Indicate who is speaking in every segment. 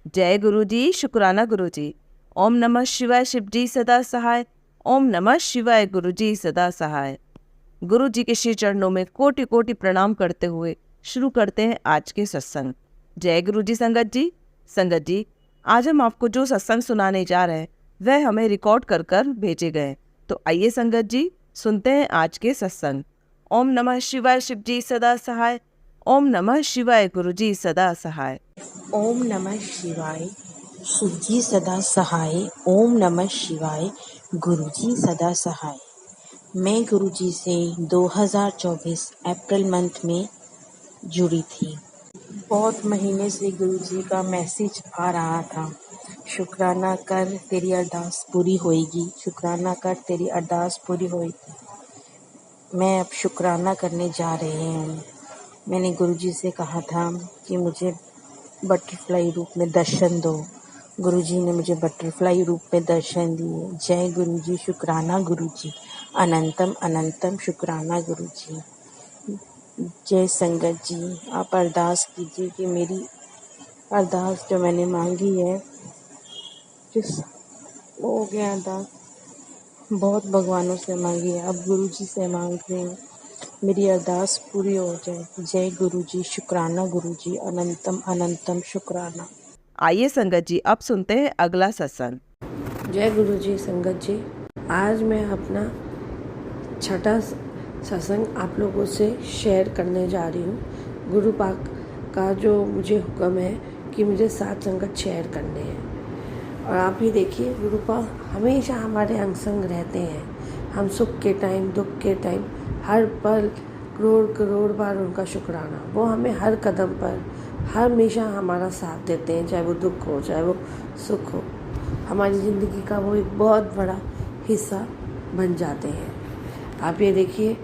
Speaker 1: जय गुरु जी, शुक्राना गुरु जी। ओम नमः शिवाय, शिव जी सदा सहाय। ओम नमः शिवाय, गुरु जी सदा सहाय। गुरु जी के श्री चरणों में कोटि कोटि प्रणाम करते हुए शुरू करते हैं आज के सत्संग। जय गुरु जी संगत जी। संगत जी, आज हम आपको जो सत्संग सुनाने जा रहे हैं वह हमें रिकॉर्ड कर कर भेजे गए। तो आइए संगत जी, सुनते हैं आज के सत्संग। ओम नमः शिवाय, शिव जी सदा सहाय। ओम नमः शिवाय, गुरु जी सदा सहाय।
Speaker 2: ओम नमः शिवाय, शिवजी सदा सहाय। ओम नमः शिवाय, गुरुजी सदा सहाय। मैं गुरुजी से 2024 अप्रैल मंथ में जुड़ी थी। बहुत महीने से गुरुजी का मैसेज आ रहा था, शुक्राना कर तेरी अरदास पूरी होएगी, शुक्राना कर तेरी अरदास पूरी होएगी। मैं अब शुक्राना करने जा रही हूँ। मैंने गुरुजी से कहा था कि मुझे बटरफ्लाई रूप में दर्शन दो। गुरुजी ने मुझे बटरफ्लाई रूप में दर्शन दिए। जय गुरुजी, शुक्राना गुरुजी, अनंतम अनंतम शुक्राना गुरुजी। जय संगत जी, आप अरदास कीजिए कि मेरी अरदास जो मैंने मांगी है, जिस वो हो गया अरदास, बहुत भगवानों से मांगी है, अब गुरुजी से मांग रही हूँ, मेरी अरदास पूरी हो जाए। जय गुरुजी, शुक्राना गुरुजी, अनंतम अनंतम शुक्राना।
Speaker 1: आइए संगत जी, अब सुनते हैं अगला सत्संग।
Speaker 3: जय गुरु जी। संगत जी, आज मैं अपना छठा सत्संग आप लोगों से शेयर करने जा रही हूँ। गुरु पाक का जो मुझे हुक्म है कि मुझे 7 संगत शेयर करने हैं। और आप ही देखिए, गुरु पाक हमेशा हमारे अंग संग रहते हैं। हम सुख के टाइम, दुख के टाइम, हर पल करोड़ करोड़ बार उनका शुक्राना। वो हमें हर कदम पर हमेशा हमारा साथ देते हैं, चाहे वो दुख हो चाहे वो सुख हो। हमारी ज़िंदगी का वो एक बहुत बड़ा हिस्सा बन जाते हैं। आप ये देखिए,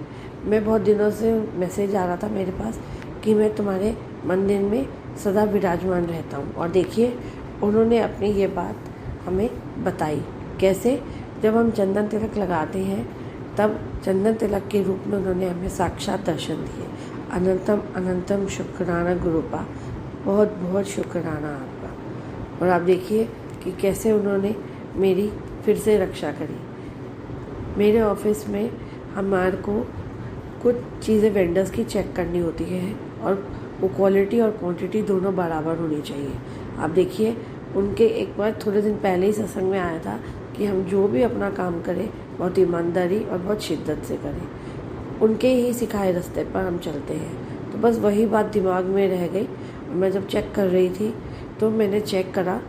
Speaker 3: मैं बहुत दिनों से मैसेज आ रहा था मेरे पास कि मैं तुम्हारे मंदिर में सदा विराजमान रहता हूँ। और देखिए, उन्होंने अपनी ये बात हमें बताई। कैसे? जब हम चंदन तिलक लगाते हैं तब चंदन तिलक के रूप में उन्होंने हमें साक्षात दर्शन दिए। अनंतम अनंतम शुक्राना गुरुपा, बहुत बहुत शुक्राना आपका। और आप देखिए कि कैसे उन्होंने मेरी फिर से रक्षा करी। मेरे ऑफिस में हमारे को कुछ चीज़ें वेंडर्स की चेक करनी होती है और वो क्वालिटी और क्वांटिटी दोनों बराबर होनी चाहिए। आप देखिए, उनके एक बार थोड़े दिन पहले ही सत्संग में आया था कि हम जो भी अपना काम करें बहुत ईमानदारी और बहुत शिद्दत से करें। उनके ही सिखाए रास्ते पर हम चलते हैं। तो बस वही बात दिमाग में रह गई। मैं जब चेक कर रही थी तो मैंने चेक करा,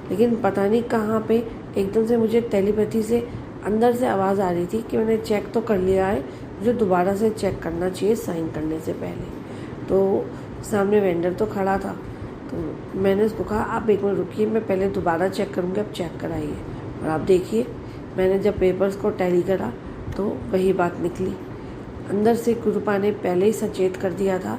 Speaker 3: लेकिन पता नहीं कहाँ पे एकदम से मुझे टेलीपैथी से अंदर से आवाज़ आ रही थी कि मैंने चेक तो कर लिया है, मुझे दोबारा से चेक करना चाहिए साइन करने से पहले। तो सामने वेंडर तो खड़ा था, तो मैंने उसको कहा आप एक मिनट रुकिए, मैं पहले दोबारा चेक करूँगी, आप चेक कराइए। और आप देखिए, मैंने जब पेपर्स को टैली करा तो वही बात निकली। अंदर से गुरुपा ने पहले ही सचेत कर दिया था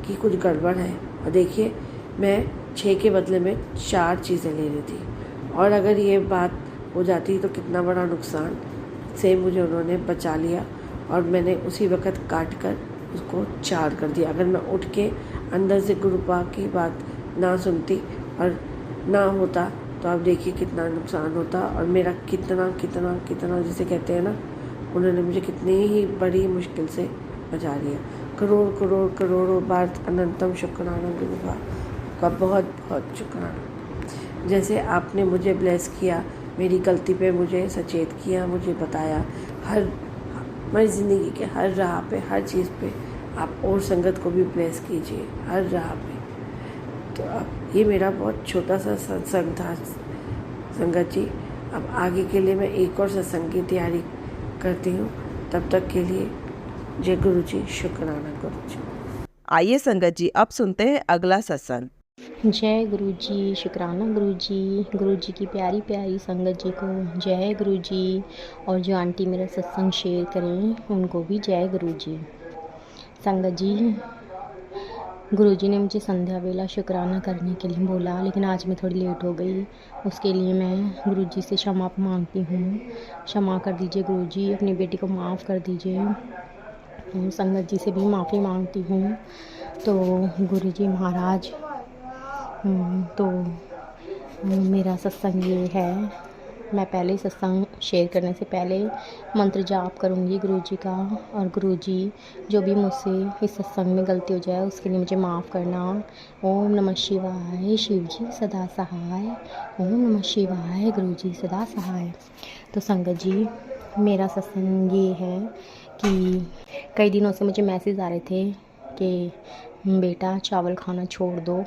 Speaker 3: कि कुछ गड़बड़ है। और देखिए, मैं 6 के बदले में 4 चीज़ें ले रही थी। और अगर ये बात हो जाती तो कितना बड़ा नुकसान से मुझे उन्होंने बचा लिया। और मैंने उसी वक़्त काट कर उसको 4 कर दिया। अगर मैं उठ के अंदर से गुरुपा की बात ना सुनती और ना होता तो आप देखिए कितना नुकसान होता। और मेरा कितना कितना कितना जिसे कहते हैं ना, उन्होंने मुझे कितनी ही बड़ी मुश्किल से बचा लिया। करोड़ करोड़ करोड़ों बार अनंतम शुक्राना गुरुपा का, बहुत बहुत शुक्राना। जैसे आपने मुझे ब्लेस किया, मेरी गलती पे मुझे सचेत किया, मुझे बताया, हमारी ज़िंदगी के हर राह पे, हर चीज़ पे आप और संगत को भी ब्लेस कीजिए, हर राह पे। तो अब ये मेरा बहुत छोटा सा सत्संग था संगत जी। अब आगे के लिए मैं एक और सत्संग की तैयारी करती हूँ। तब तक के लिए जय गुरु जी, शुक्राना गुरु जी।
Speaker 1: आइए संगत जी, अब सुनते हैं अगला सत्संग।
Speaker 4: जय गुरु जी, शुक्राना गुरु जी की प्यारी प्यारी संगत जी को जय गुरु जी। और जो आंटी मेरा सत्संग शेयर करें उनको भी जय गुरु जी। संगत जी, गुरु जी ने मुझे संध्या वेला शुक्राना करने के लिए बोला, लेकिन आज मैं थोड़ी लेट हो गई। उसके लिए मैं गुरु जी से क्षमा मांगती हूँ। क्षमा कर दीजिए गुरु जी, अपनी बेटी को माफ़ कर दीजिए। संगत जी से भी माफ़ी मांगती हूँ। तो गुरु जी महाराज, तो मेरा सत्संग ये है, मैं पहले सत्संग शेयर करने से पहले मंत्र जाप करूँगी गुरुजी का। और गुरुजी जो भी मुझसे इस सत्संग में गलती हो जाए उसके लिए मुझे माफ़ करना। ओम नमः शिवाय, शिव जी सदा सहाय। ओम नमः शिवाय, गुरुजी सदा सहाय। तो संगत जी, मेरा सत्संग ये है कि कई दिनों से मुझे मैसेज आ रहे थे कि बेटा चावल खाना छोड़ दो।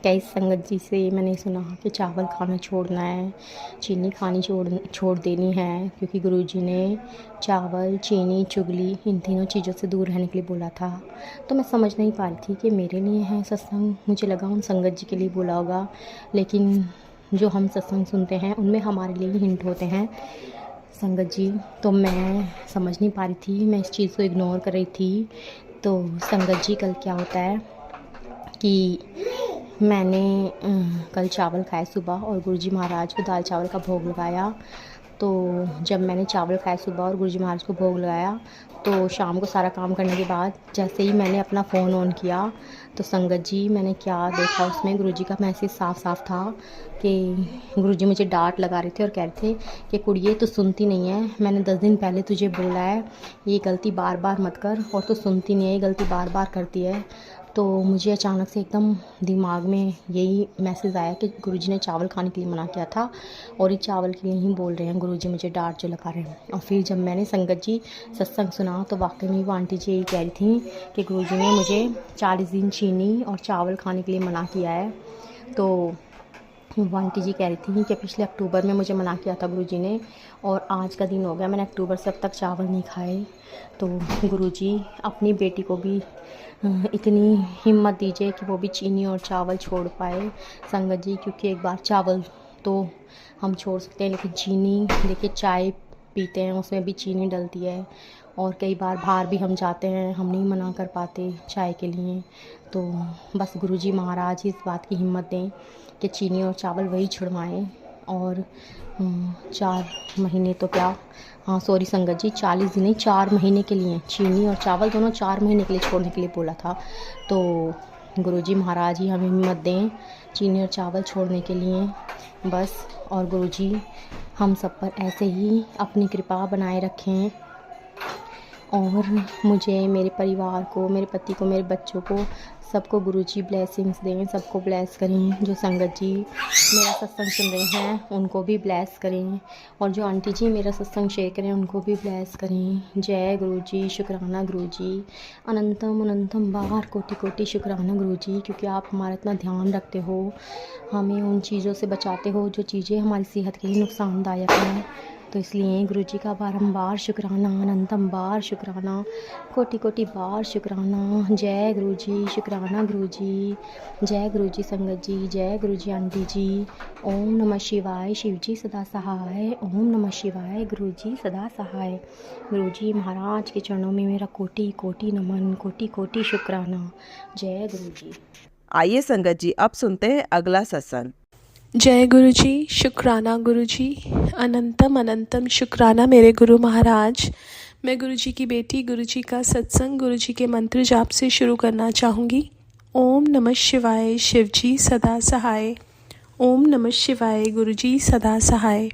Speaker 4: कई संगत जी से मैंने सुना कि चावल खाना छोड़ना है, चीनी खानी छोड़ देनी है, क्योंकि गुरुजी ने चावल, चीनी, चुगली इन तीनों चीज़ों से दूर रहने के लिए बोला था। तो मैं समझ नहीं पा रही थी कि मेरे लिए है सत्संग, मुझे लगा उन संगत जी के लिए बोला होगा, लेकिन जो हम सत्संग सुनते हैं उनमें हमारे लिए ही हिंट होते हैं संगत जी। तो मैं समझ नहीं पा रही थी, मैं इस चीज़ को इग्नोर कर रही थी। तो संगत जी, कल क्या होता है कि मैंने कल चावल खाए सुबह और गुरुजी महाराज को दाल चावल का भोग लगाया। तो जब मैंने चावल खाए सुबह और गुरुजी महाराज को भोग लगाया तो शाम को सारा काम करने के बाद जैसे ही मैंने अपना फ़ोन ऑन किया तो संगत जी मैंने क्या देखा, उसमें गुरुजी का मैसेज साफ साफ था कि गुरुजी मुझे डांट लगा रहे थे और कह रहे थे कि कुड़िए तो सुनती नहीं है, मैंने 10 दिन पहले तुझे बोला है ये गलती बार बार मत कर, और तो सुनती नहीं है, ये गलती बार बार करती है। तो मुझे अचानक से एकदम दिमाग में यही मैसेज आया कि गुरुजी ने चावल खाने के लिए मना किया था और ये चावल के लिए ही बोल रहे हैं गुरुजी मुझे डांट जो लगा रहे हैं। और फिर जब मैंने संगत जी सत्संग सुना तो वाकई में वो आंटी जी यही कह रही थी कि गुरुजी ने मुझे 40 दिन चीनी और चावल खाने के लिए मना किया है। तो वो आंटी जी कह रही थी कि पिछले अक्टूबर में मुझे मना किया था गुरुजी ने, और आज का दिन हो गया, मैंने अक्टूबर से अब तक चावल नहीं खाए। तो गुरुजी अपनी बेटी को भी इतनी हिम्मत दीजिए कि वो भी चीनी और चावल छोड़ पाए संगत जी, क्योंकि एक बार चावल तो हम छोड़ सकते हैं लेकिन चीनी, देखिए चाय पीते हैं उसमें भी चीनी डलती है, और कई बार बाहर भी हम जाते हैं, हम नहीं मना कर पाते चाय के लिए। तो बस गुरुजी महाराज ही इस बात की हिम्मत दें कि चीनी और चावल वही छुड़वाएं। और 4 महीने तो क्या, हाँ सॉरी संगत जी, 40 दिन नहीं 4 महीने के लिए चीनी और चावल दोनों 4 महीने के लिए छोड़ने के लिए बोला था। तो गुरुजी महाराज ही हमें हिम्मत दें चीनी और चावल छोड़ने के लिए बस। और गुरुजी हम सब पर ऐसे ही अपनी कृपा बनाए रखें, और मुझे, मेरे परिवार को, मेरे पति को, मेरे बच्चों को, सबको गुरुजी ब्लेसिंग्स दें, सबको ब्लेस करें। जो संगत जी मेरा सत्संग सुन रहे हैं उनको भी ब्लेस करें, और जो आंटी जी मेरा सत्संग शेयर करें उनको भी ब्लेस करें। जय गुरुजी, शुक्राना गुरुजी, अनंतम अनंतम बार कोटि कोटि शुक्राना गुरुजी, क्योंकि आप हमारा इतना ध्यान रखते हो, हमें उन चीज़ों से बचाते हो जो चीज़ें हमारी सेहत के लिए नुकसानदायक हैं। तो इसलिए गुरुजी का बारंबार शुक्राना, अनंतम बार शुक्राना, कोटि कोटि बार शुक्राना। जय गुरुजी, शुक्राना गुरुजी, जय गुरुजी संगत जी, जय गुरुजी आंटी जी। ओम नमः शिवाय, शिव जी सदा सहाय। ओम नमः शिवाय, गुरुजी सदा सहाय। गुरुजी महाराज के चरणों में मेरा कोटि कोटि नमन, कोटि कोटि शुक्राना। जय गुरुजी।
Speaker 1: आइए संगत जी, अब सुनते हैं अगला सत्संग।
Speaker 5: जय गुरुजी, शुक्राना गुरुजी, अनंतम अनंतम शुक्राना मेरे गुरु महाराज। मैं गुरुजी की बेटी गुरुजी का सत्संग गुरुजी के मंत्र जाप से शुरू करना चाहूँगी। ओम नमः शिवाय, शिव जी सदा सहाय। ओम नमः शिवाय, गुरुजी सदा सहाय।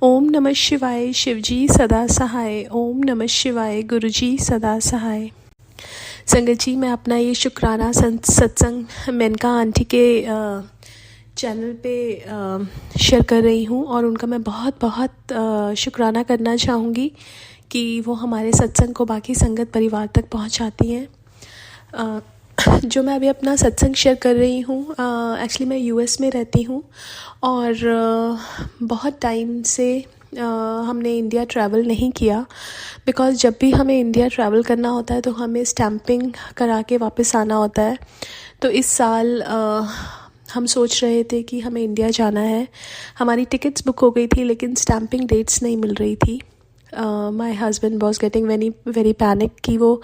Speaker 5: ओम नमः शिवाय, शिव जी सदा सहाय। ओम नमः शिवाय, गुरुजी सदा सहाय। संगत जी, मैं अपना ये शुक्राना सत्संग मेनका आंटी के चैनल पे शेयर कर रही हूँ, और उनका मैं बहुत बहुत शुक्राना करना चाहूँगी कि वो हमारे सत्संग को बाकी संगत परिवार तक पहुँचाती हैं। जो मैं अभी अपना सत्संग शेयर कर रही हूँ, एक्चुअली मैं यूएस में रहती हूँ, और बहुत टाइम से हमने इंडिया ट्रैवल नहीं किया, बिकॉज़ जब भी हमें इंडिया ट्रैवल करना होता है तो हमें स्टैंपिंग करा के वापस आना होता है। तो इस साल हम सोच रहे थे कि हमें इंडिया जाना है, हमारी टिकट्स बुक हो गई थी लेकिन स्टैंपिंग डेट्स नहीं मिल रही थी। My husband was getting very panic कि वो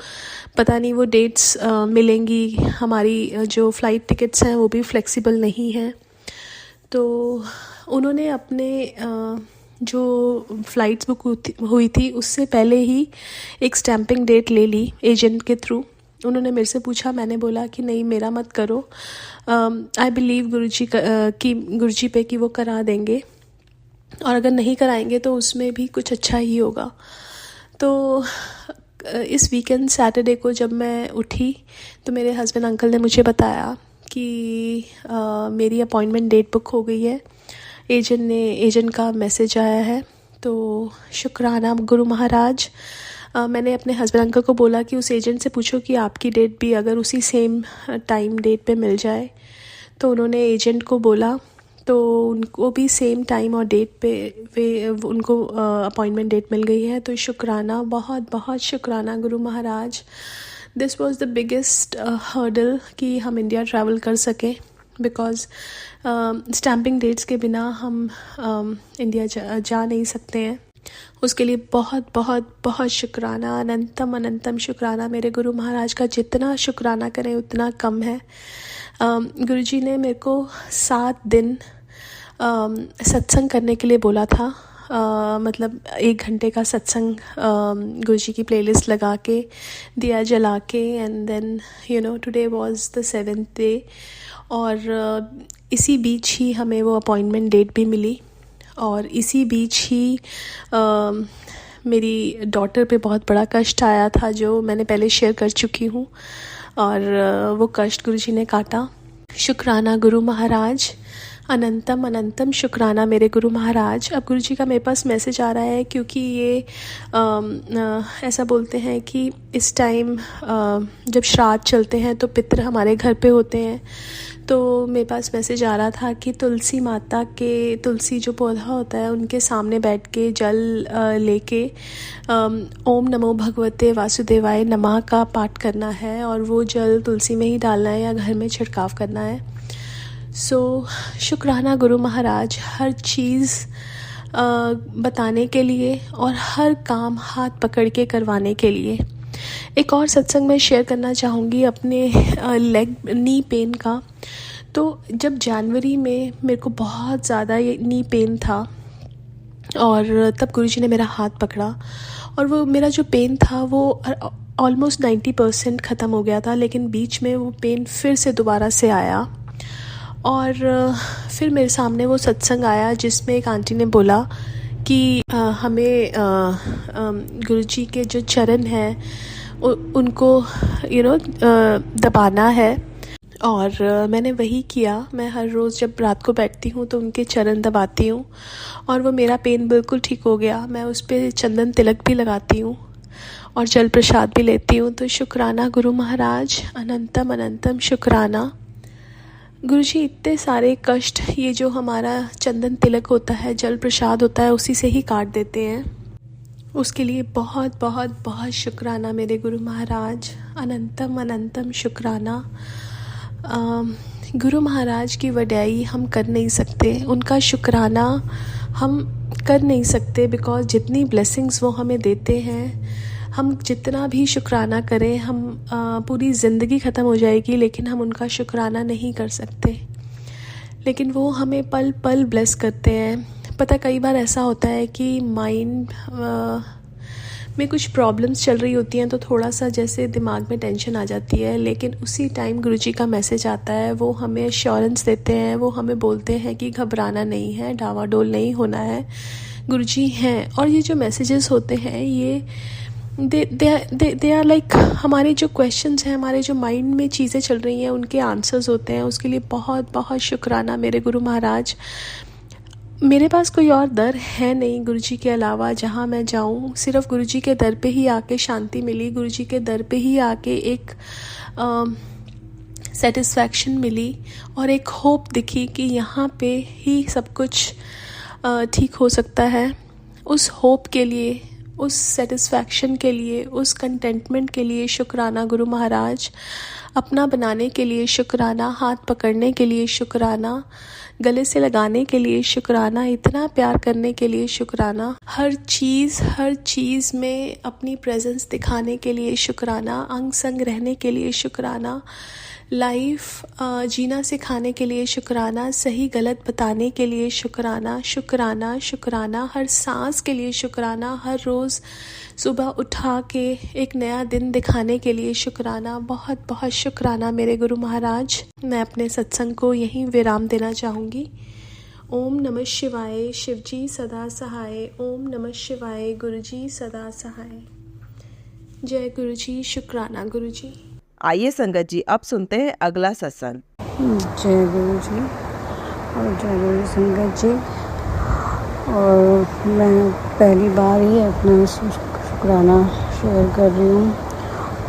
Speaker 5: पता नहीं वो डेट्स मिलेंगी, हमारी जो फ़्लाइट टिकट्स हैं वो भी फ्लेक्सिबल नहीं हैं। तो उन्होंने अपने जो फ़्लाइट्स बुक हुई थी उससे पहले ही एक स्टैंपिंग डेट ले ली एजेंट के थ्रू, उन्होंने मेरे से पूछा, मैंने बोला कि नहीं मेरा मत करो, आई बिलीव गुरुजी पे कि वो करा देंगे, और अगर नहीं कराएंगे तो उसमें भी कुछ अच्छा ही होगा। तो इस वीकेंड सैटरडे को जब मैं उठी तो मेरे हस्बैंड अंकल ने मुझे बताया कि मेरी अपॉइंटमेंट डेट बुक हो गई है, एजेंट का मैसेज आया है। तो शुक्राना गुरु महाराज। मैंने अपने हस्बैंड अंकल को बोला कि उस एजेंट से पूछो कि आपकी डेट भी अगर उसी सेम टाइम डेट पे मिल जाए। तो उन्होंने एजेंट को बोला, तो उनको भी सेम टाइम और डेट पे उनको अपॉइंटमेंट डेट मिल गई है। तो शुक्राना, बहुत बहुत शुक्राना गुरु महाराज। This was the biggest hurdle कि हम इंडिया ट्रैवल कर सकें, बिकॉज़ स्टैम्पिंग डेट्स के बिना हम इंडिया जा नहीं सकते हैं। उसके लिए बहुत बहुत बहुत शुक्राना, अनंतम अनंतम शुक्राना। मेरे गुरु महाराज का जितना शुक्राना करें उतना कम है। गुरुजी ने मेरे को 7 दिन सत्संग करने के लिए बोला था। मतलब 1 घंटे का सत्संग गुरुजी की प्लेलिस्ट लगा के, दिया जला के, and then today was the 7th day. और इसी बीच ही हमें वो अपॉइंटमेंट डेट भी मिली, और इसी बीच ही मेरी डॉटर पे बहुत बड़ा कष्ट आया था, जो मैंने पहले शेयर कर चुकी हूँ, और वो कष्ट गुरुजी ने काटा। शुक्राना गुरु महाराज, अनंतम अनंतम शुक्राना मेरे गुरु महाराज। अब गुरुजी का मेरे पास मैसेज आ रहा है, क्योंकि ये ऐसा बोलते हैं कि इस टाइम जब श्राद्ध चलते हैं तो पितृ हमारे घर पे होते हैं। तो मेरे पास मैसेज आ रहा था कि तुलसी माता के, तुलसी जो पौधा होता है उनके सामने बैठ के जल लेके ओम नमो भगवते वासुदेवाय नमः का पाठ करना है, और वो जल तुलसी में ही डालना है या घर में छिड़काव करना है। सो शुक्राना गुरु महाराज, हर चीज़ बताने के लिए और हर काम हाथ पकड़ के करवाने के लिए। एक और सत्संग मैं शेयर करना चाहूँगी अपने नी पेन का। तो जब जनवरी में मेरे को बहुत ज़्यादा ये नी पेन था, और तब गुरुजी ने मेरा हाथ पकड़ा, और वो मेरा जो पेन था वो ऑलमोस्ट 90% ख़त्म हो गया था, लेकिन बीच में वो पेन फिर से दोबारा से आया। और फिर मेरे सामने वो सत्संग आया जिसमें एक आंटी ने बोला कि हमें गुरुजी के जो चरण हैं उनको दबाना है। और मैंने वही किया। मैं हर रोज़ जब रात को बैठती हूँ तो उनके चरण दबाती हूँ, और वो मेरा पेन बिल्कुल ठीक हो गया। मैं उस पर चंदन तिलक भी लगाती हूँ और जल प्रसाद भी लेती हूँ। तो शुक्राना गुरु महाराज, अनंतम अनंतम शुक्राना। गुरुजी इतने सारे कष्ट, ये जो हमारा चंदन तिलक होता है, जल प्रसाद होता है, उसी से ही काट देते हैं। उसके लिए बहुत बहुत बहुत शुक्राना मेरे गुरु महाराज, अनंतम अनंतम शुक्राना। गुरु महाराज की वड्याई हम कर नहीं सकते, उनका शुक्राना हम कर नहीं सकते, बिकॉज़ जितनी ब्लेसिंग्स वो हमें देते हैं, हम जितना भी शुक्राना करें, हम पूरी ज़िंदगी ख़त्म हो जाएगी, लेकिन हम उनका शुक्राना नहीं कर सकते। लेकिन वो हमें पल पल ब्लेस करते हैं। पता कई बार ऐसा होता है कि माइंड में कुछ प्रॉब्लम्स चल रही होती हैं, तो थोड़ा सा जैसे दिमाग में टेंशन आ जाती है, लेकिन उसी टाइम गुरुजी का मैसेज आता है। वो हमें एश्योरेंस देते हैं, वो हमें बोलते हैं कि घबराना नहीं है, डावाडोल नहीं होना है, गुरुजी हैं। और ये जो मैसेजेस होते हैं, ये दे आर लाइक हमारे जो क्वेश्चंस हैं, हमारे जो माइंड में चीज़ें चल रही हैं, उनके आंसर्स होते हैं। उसके लिए बहुत बहुत शुक्राना मेरे गुरु महाराज। मेरे पास कोई और दर है नहीं गुरुजी के अलावा जहाँ मैं जाऊँ। सिर्फ गुरुजी के दर पे ही आके शांति मिली, गुरुजी के दर पे ही आके एक सेटिस्फैक्शन मिली, और एक होप दिखी कि यहाँ पे ही सब कुछ ठीक हो सकता है। उस होप के लिए, उस सेटिस्फैक्शन के लिए, उस कंटेंटमेंट के लिए शुक्राना गुरु महाराज। अपना बनाने के लिए शुक्राना, हाथ पकड़ने के लिए शुक्राना, गले से लगाने के लिए शुक्राना, इतना प्यार करने के लिए शुक्राना, हर चीज़ में अपनी प्रेजेंस दिखाने के लिए शुक्राना, अंग संग रहने के लिए शुक्राना, लाइफ जीना सिखाने के लिए शुक्राना, सही गलत बताने के लिए शुक्राना, शुक्राना शुक्राना, हर सांस के लिए शुक्राना, हर रोज़ सुबह उठा के एक नया दिन दिखाने के लिए शुक्राना। बहुत बहुत शुक्राना मेरे गुरु महाराज। मैं अपने सत्संग को यहीं विराम देना चाहूँगी। ओम नमः शिवाय, शिवजी सदा सहाय। ओम नमः शिवाय, गुरुजी सदा सहाय। जय गुरुजी, शुक्राना गुरुजी।
Speaker 1: आइए संगत जी, अब सुनते हैं अगला सत्संग।
Speaker 6: जय गुरु जी और जय गुरु संगत जी। और मैं पहली बार ही अपना शुक्राना शेयर कर रही हूँ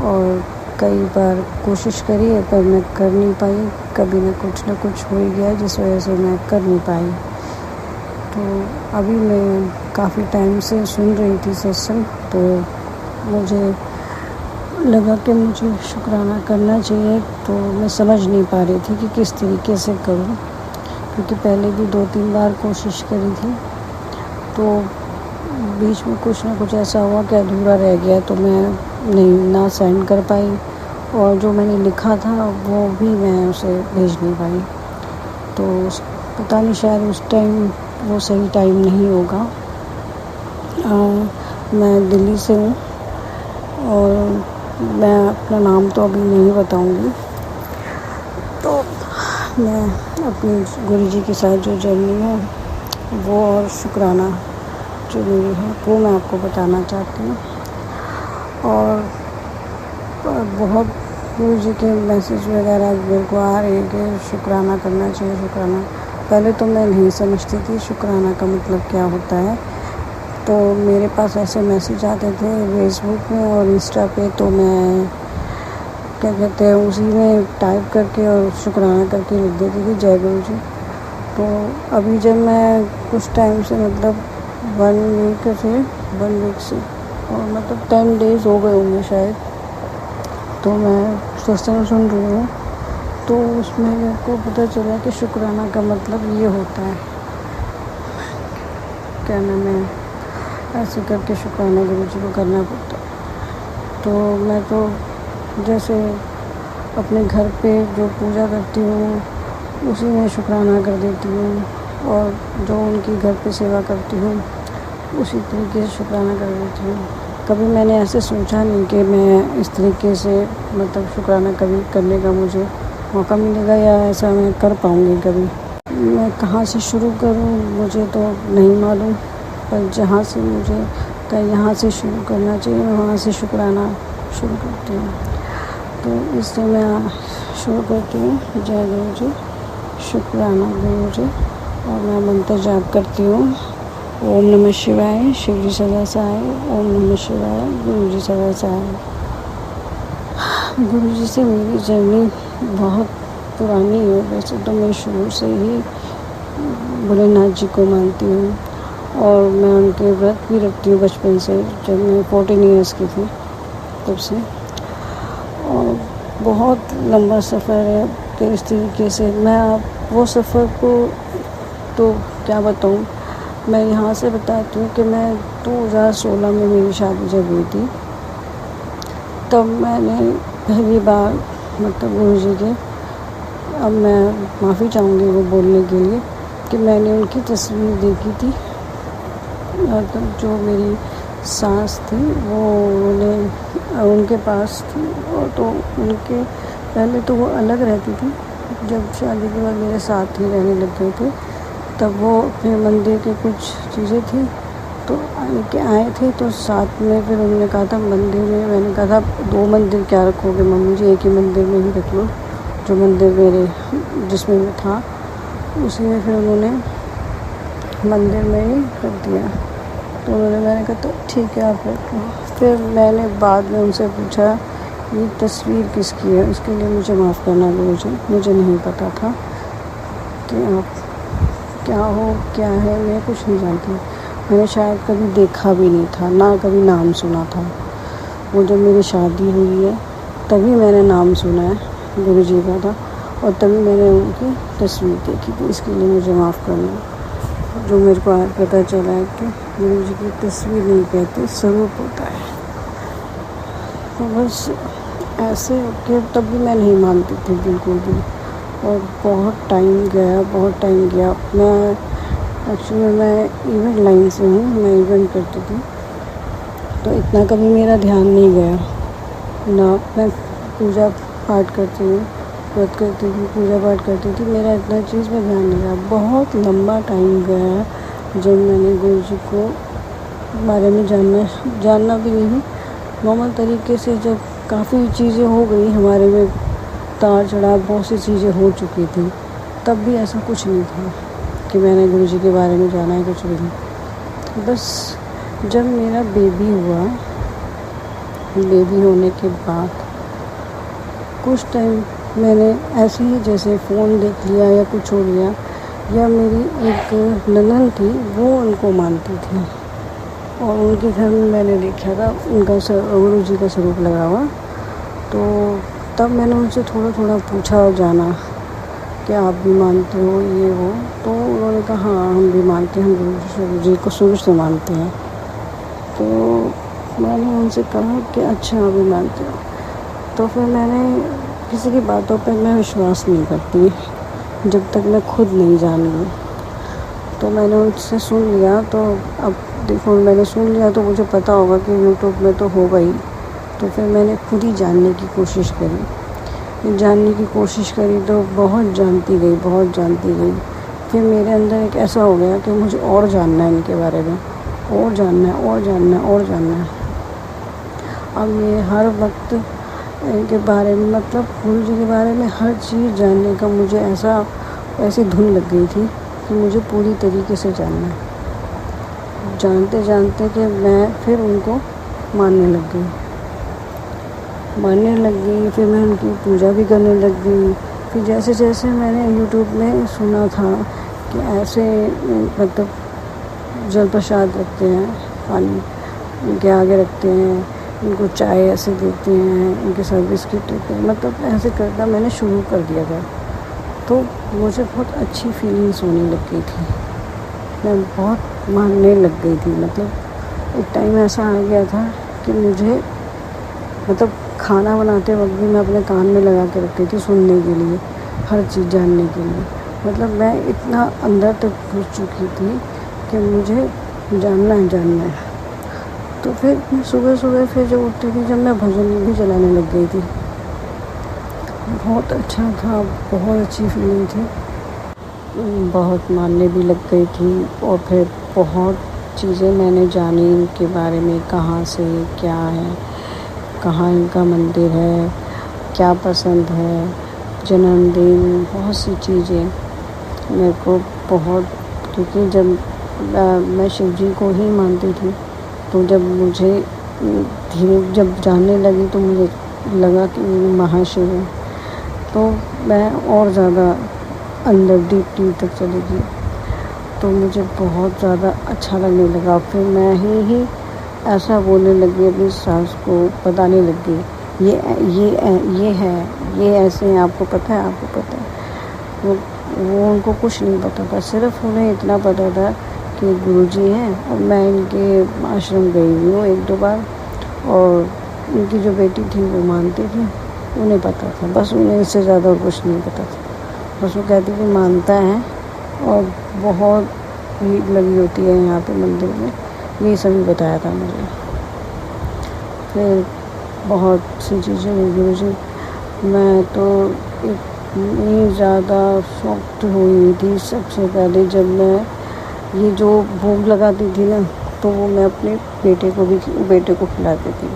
Speaker 6: और कई बार कोशिश करी है पर मैं कर नहीं पाई। कभी ना कुछ हो ही गया जिस वजह से मैं कर नहीं पाई। तो अभी मैं काफ़ी टाइम से सुन रही थी सत्संग, तो मुझे लगा कि मुझे शुक्राना करना चाहिए। तो मैं समझ नहीं पा रही थी कि किस तरीके से करूं, क्योंकि पहले भी 2-3 बार कोशिश करी थी, तो बीच में कुछ ना कुछ ऐसा हुआ कि अधूरा रह गया, तो मैं ना सेंड कर पाई और जो मैंने लिखा था वो भी मैं उसे भेज नहीं पाई। तो पता नहीं, शायद उस टाइम वो सही टाइम नहीं होगा। मैं दिल्ली से हूँ और मैं अपना नाम तो अभी नहीं बताऊंगी। तो मैं अपनी गुरुजी के साथ जो जर्नी है वो और शुक्राना जो मेरी है वो मैं आपको बताना चाहती हूँ। और बहुत गुरुजी के मैसेज वगैरह मेरे को आ रहे हैं कि शुक्राना करना चाहिए, शुक्राना। पहले तो मैं नहीं समझती थी शुक्राना का मतलब क्या होता है। तो मेरे पास ऐसे मैसेज आते थे फेसबुक में और इंस्टा पे, तो मैं क्या कहते हैं उसी में टाइप करके और शुक्राना करके लिख देती थी जय गुरु जी। तो अभी जब मैं कुछ टाइम से मतलब 1 वीक से और मतलब 10 डेज़ हो गए होंगे शायद, तो मैं सत्संग सुन रही हूँ, तो उसमें मेरे को पता चला कि शुक्राना का मतलब ये होता है। क्या नाम है, ऐसे करके शुक्राना गुरु जी को करना पड़ता है। तो मैं तो जैसे अपने घर पे जो पूजा करती हूँ उसी में शुक्राना कर देती हूँ, और जो उनकी घर पे सेवा करती हूँ उसी तरीके से शुक्राना कर देती हूँ। कभी मैंने ऐसे सोचा नहीं कि मैं इस तरीके से मतलब शुक्राना कभी करने का मुझे मौका मिलेगा या ऐसा मैं कर पाऊँगी कभी। मैं कहाँ से शुरू करूँ मुझे तो नहीं मालूम, पर जहाँ से मुझे यहाँ से शुरू करना चाहिए मैं वहाँ से शुक्राना शुरू करती हूँ। तो इससे मैं शुरू करती हूँ जय गुरु जी, शुक्राना गुरु जी। और मैं मंत्र जाप करती हूँ ओम नमः शिवाय, शिव जी सदा सहाय। ओम नमः शिवाय, गुरु जी सदा सहाय। गुरु जी से मेरी जर्नी बहुत पुरानी है। वैसे तो मैं शुरू से ही भोलेनाथ जी को मानती हूँ और मैं उनके व्रत भी रखती हूँ बचपन से, जब मैं 14 ईयर्स की थी तब से। और बहुत लंबा सफ़र है कि इस तरीके से मैं आप वो सफ़र को तो क्या बताऊँ। मैं यहाँ से बताती हूँ कि मैं 2016 में मेरी शादी जब हुई थी, तब मैंने पहली बार मतलब गुरु जी के, अब मैं माफ़ी चाहूँगी वो बोलने के लिए, कि मैंने उनकी तस्वीर देखी थी। मतलब जो मेरी सास थी वो उनके पास थी, और तो उनके पहले तो वो अलग रहती थी, जब शादी के बाद मेरे साथ ही रहने लग गए थे तब वो अपने मंदिर के कुछ चीज़ें थी तो लेके आए थे। तो साथ में फिर उन्होंने कहा था मंदिर में, मैंने कहा था 2 मंदिर क्या रखोगे मम्मी जी, एक ही मंदिर में ही रख लो। जो मंदिर मेरे जिसमें मैं था उसी में फिर उन्होंने मंदिर में ही रख दिया। तो मैंने कहा तो ठीक है आप रख लो। फिर मैंने बाद में उनसे पूछा ये तस्वीर किसकी है, इसके लिए मुझे माफ़ करना गुरु जी, मुझे नहीं पता था कि आप क्या हो क्या है, मैं कुछ नहीं जानती। मैंने शायद कभी देखा भी नहीं था, ना कभी नाम सुना था। वो जब मेरी शादी हुई है तभी मैंने नाम सुना है गुरु जी का था, और तभी मैंने उनकी तस्वीर देखी थी। इसके लिए मुझे माफ़ करना। जो मेरे को आज पता चला है कि गुरु जी की तस्वीर नहीं कहते, स्वरूप होता है। तो बस ऐसे कि तब भी मैं नहीं मानती थी बिल्कुल भी। और बहुत टाइम गया। मैं एक्चुअली मैं इवेंट लाइन से हूँ, मैं इवेंट करती थी, तो इतना कभी मेरा ध्यान नहीं गया ना। मैं पूजा पाठ करती हूँ, व्रत करती थी, पूजा पाठ करती थी, मेरा इतना चीज़ में ध्यान नहीं गया। बहुत लंबा टाइम गया जब मैंने गुरु जी को बारे में जानना भी नहीं, नॉर्मल तरीके से जब काफ़ी चीज़ें हो गई हमारे में, तार चढ़ाव बहुत सी चीज़ें हो चुकी थी, तब भी ऐसा कुछ नहीं था कि मैंने गुरु जी के बारे में जाना है, कुछ भी नहीं। बस जब मेरा बेबी हुआ, बेबी होने के बाद कुछ टाइम मैंने ऐसे ही जैसे फ़ोन देख लिया या कुछ हो लिया, या मेरी एक ननद थी वो उनको मानती थी और उनके घर में मैंने देखा था उनका गुरु जी का स्वरूप लगा हुआ। तो तब मैंने उनसे थोड़ा थोड़ा पूछा और जाना कि आप भी मानते हो ये वो, तो उन्होंने कहा हाँ हम भी मानते हैं, हम गुरु जी को शुरू से मानते हैं। तो मैंने उनसे कहा कि अच्छा आप भी मानते हो। तो फिर मैंने किसी की बातों पर मैं विश्वास नहीं करती जब तक मैं खुद नहीं जान लूँ। तो मैंने उनसे सुन लिया, तो अब देखो मैंने सुन लिया तो मुझे पता होगा कि यूट्यूब में तो होगा ही। तो फिर मैंने खुद ही जानने की कोशिश करी, तो बहुत जानती गई। फिर मेरे अंदर एक ऐसा हो गया कि मुझे और जानना है इनके बारे में, और जानना है। अब ये हर वक्त इनके बारे में, मतलब गुरु जी के बारे में हर चीज़ जानने का मुझे ऐसी धुन लग गई थी कि मुझे पूरी तरीके से जानना है। जानते कि मैं फिर उनको मानने लग गई। फिर मैं उनकी पूजा भी करने लग गई। फिर जैसे जैसे मैंने यूट्यूब में सुना था कि ऐसे मतलब जल प्रसाद रखते हैं, पानी उनके आगे रखते हैं, उनको चाय ऐसे देते हैं, उनके साथ बिस्किट देते हैं, मतलब ऐसे करना मैंने शुरू कर दिया था। तो मुझे बहुत अच्छी फीलिंग्स होने लग गई थी, मैं बहुत मानने लग गई थी। मतलब एक टाइम ऐसा आ गया था कि मुझे मतलब खाना बनाते वक्त भी मैं अपने कान में लगा के रखती थी सुनने के लिए, हर चीज़ जानने के लिए। मतलब मैं इतना अंदर तक घुस चुकी थी कि मुझे जानना है। तो फिर मैं सुबह फिर जब उठती थी, जब मैं भजन भी चलाने लग गई थी, बहुत अच्छा था, बहुत अच्छी फीलिंग थी, बहुत मानने भी लग गई थी। और फिर बहुत चीज़ें मैंने जानी इनके बारे में, कहाँ से क्या है, कहाँ इनका मंदिर है, क्या पसंद है, जन्मदिन, बहुत सी चीज़ें मेरे को बहुत, क्योंकि जब मैं शिव जी को ही मानती थी, तो जब मुझे जब जानने लगी तो मुझे लगा कि महाशिव है, तो मैं और ज़्यादा अंदर डीप तक चली गई। तो मुझे बहुत ज़्यादा अच्छा लगने लगा। फिर मैं ही ऐसा बोलने लगी, अपनी सास को बताने लगी, ये है, ये ऐसे हैं, आपको पता है। वो उनको कुछ नहीं पता था, सिर्फ उन्हें इतना पता था कि गुरुजी हैं। और मैं इनके आश्रम गई हुई हूँ 1-2 बार, और उनकी जो बेटी थी वो मानती थी, उन्हें पता था, बस उन्हें इससे ज़्यादा और कुछ नहीं पता था। बस वो कहती थी मानता है और बहुत भीड़ लगी होती है यहाँ पे मंदिर में, ये सभी बताया था मुझे। फिर बहुत सी चीज़ें हुई गुरुजी, मैं तो इतनी ज़्यादा शॉक्ड हुई थी। सबसे पहले जब मैं ये जो भोग लगाती थी ना, तो वो मैं अपने बेटे को खिलाती थी,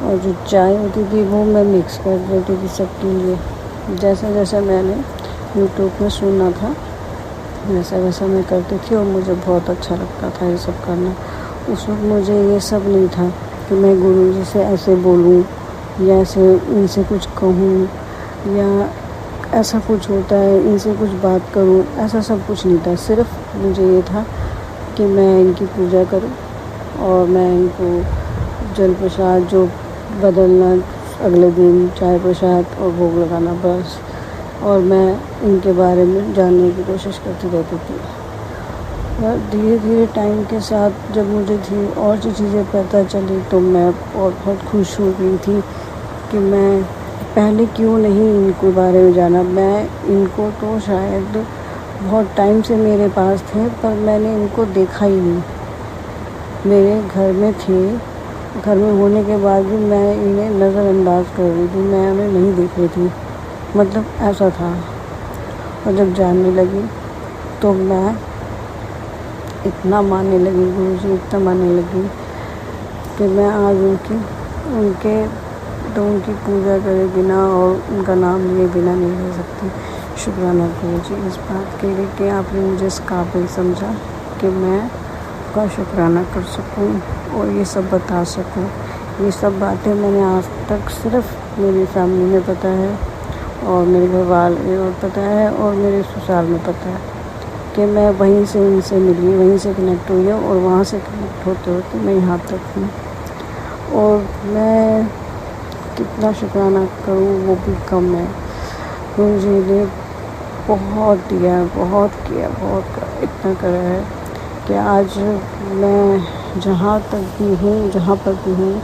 Speaker 6: और जो चाय होती थी वो मैं मिक्स कर देती थी सबके लिए। जैसा जैसा मैंने यूट्यूब में सुना था वैसा वैसा मैं करती थी, और मुझे बहुत अच्छा लगता था ये सब करना। उस वक्त मुझे ये सब नहीं था कि मैं गुरुजी से ऐसे बोलूं या ऐसे इनसे कुछ कहूं, या ऐसा कुछ होता है इनसे कुछ बात करूं, ऐसा सब कुछ नहीं था। सिर्फ मुझे ये था कि मैं इनकी पूजा करूं, और मैं इनको जल प्रसाद जो बदलना, अगले दिन चाय प्रसाद और भोग लगाना, बस। और मैं इनके बारे में जानने की कोशिश करती रहती थी। और धीरे धीरे टाइम के साथ जब मुझे और सी चीज़ें पता चली, तो मैं और बहुत खुश हो गई थी कि मैं पहले क्यों नहीं इनको बारे में जाना। मैं इनको तो शायद बहुत टाइम से मेरे पास थे, पर मैंने इनको देखा ही नहीं। मेरे घर में थे, घर में होने के बाद भी मैं इन्हें नज़रअंदाज कर रही थी, मैं उन्हें नहीं देख रही थी, मतलब ऐसा था। और जब जानने लगी तो मैं इतना मानने लगी गुरुजी, इतना मानने लगी कि मैं आज उनकी पूजा करे बिना और उनका नाम लिए बिना नहीं रह सकती। शुक्राना गुरुजी इस बात के लिए कि आपने मुझे इस काबिल समझा कि मैं का शुक्राना कर सकूं और ये सब बता सकूं। ये सब बातें मैंने आज तक सिर्फ मेरी फैमिली में पता है और मेरे घर वाले और पता है और मेरे ससुराल में पता है कि मैं वहीं से उनसे मिली, वहीं से कनेक्ट हुई और वहाँ से कनेक्ट होते होते मैं यहाँ तक हूँ। और मैं कितना शुक्राना करूँ वो भी कम है। गुरुजी ने बहुत दिया, बहुत किया, बहुत इतना करा है कि आज मैं जहाँ तक भी हूँ, जहाँ पर भी हूँ,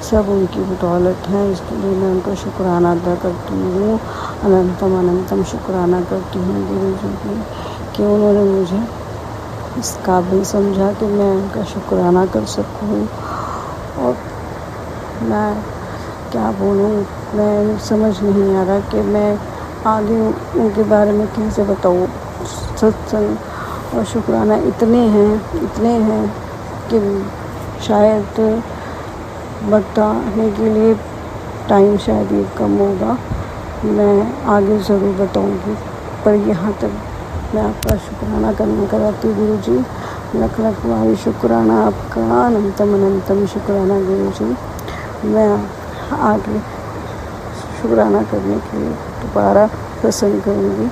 Speaker 6: सब उनकी बदौलत है। इसके लिए मैं उनको शुक्राना अदा करती हूँ, अनंतम अनंतम शुक्राना करती हूँ गुरुजी की कि उन्होंने मुझे इस काबिल समझा कि मैं उनका शुक्राना कर सकूँ। और मैं क्या बोलूँ, मैं समझ नहीं आ रहा कि मैं आगे उनके बारे में कैसे बताऊँ। सत्संग और शुक्राना इतने हैं कि शायद बताने के लिए टाइम शायद ये कम होगा। मैं आगे ज़रूर बताऊंगी, पर यहाँ तक मैं आपका शुक्राना करना कराती हूँ गुरुजी। लख लख भारी शुक्राना आपका, अनंतम अनंतम शुक्राना गुरुजी। मैं आगे शुक्राना करने के लिए दोबारा पसंद करूँगी।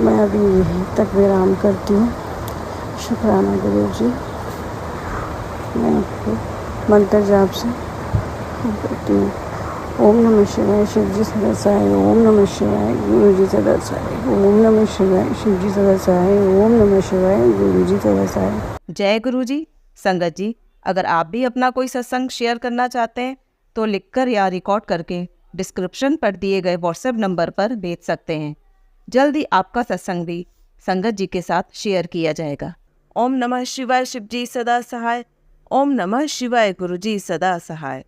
Speaker 6: मैं अभी यहीं तक विराम करती हूँ। शुक्राना गुरुजी। मैं आपको मंत्र जाप से करती हूँ। ओम नमः शिवाय, शिव जी सदा सहाय। ओम नमः शिवाय, गुरु जी सदा सहाय। ओम नमः शिवाय, शिव जी सदा सहाय। ओम नमः शिवाय, गुरु जी सदा सहाय।
Speaker 1: जय गुरु जी। संगत जी, अगर आप भी अपना कोई सत्संग शेयर करना चाहते हैं तो लिखकर या रिकॉर्ड करके डिस्क्रिप्शन पर दिए गए व्हाट्सएप नंबर पर भेज सकते हैं। जल्दी आपका सत्संग भी संगत जी के साथ शेयर किया जाएगा। ओम नमः शिवाय, शिव जी सदा सहाय। ओम नमः शिवाय, गुरु जी सदा सहाय।